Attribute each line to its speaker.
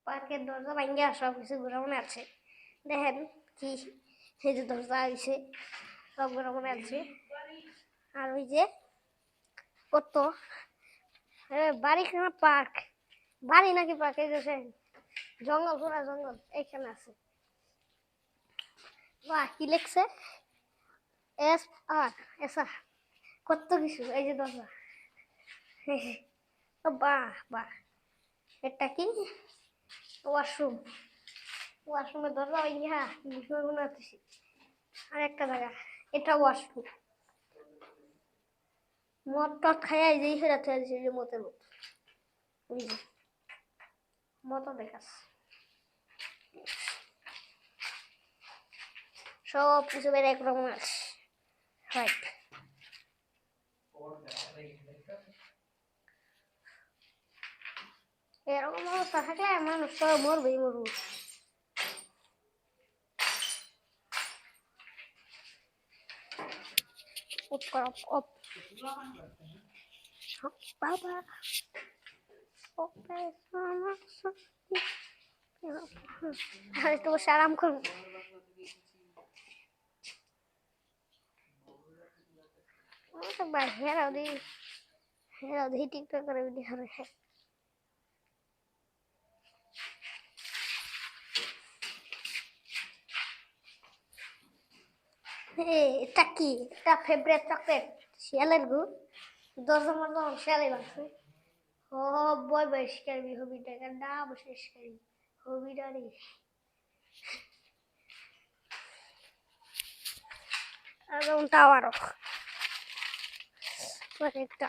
Speaker 1: পার্কের দরজা ভাঙ্গা সব কিছু ঘোরা মনে আছে। দেখেন কি এই যে দরজা হয়েছে সব ঘোরা মনে আছে। আর ওই যে কত বাড়ি খানা পার্ক, বাড়ি নাকি পার্ক, এই যে জঙ্গল, পুরা জঙ্গল এইখানে আছে। বাহ কি লেখছে এস আর এসা কত কিছু। এই যে দরজা, বাহ বাহ। এটা কি ওয়াশরুম, ওয়াশরুমের দরজা ওই হ্যাঁ মনে হচ্ছে। আর একটা জায়গা এটা ওয়াশরুম। মদ টদ খাইয়া এই যে ফেরাতে আছে যে মতের মতো ওই যে মতো দেখাস সব কিছু বের একরকম আছে। রাইট এরকম অবস্থা থাকলে মানুষ তো মরবেই মরবো। অফ কর অফ বাবা একটু বসে আরাম করবো। হেরাও দিই, হেরাও দিই টিকটক করে ভিডিও করে। এটা কি, এটা ফেভারিট চকলেট শিয়ালের গু। দরজা মধ্যে শিয়ালে বাসে ও বই বই শিকারবি হবিটা না বসে শিকারি হবিটা রে। আর টাওয়ারও একটা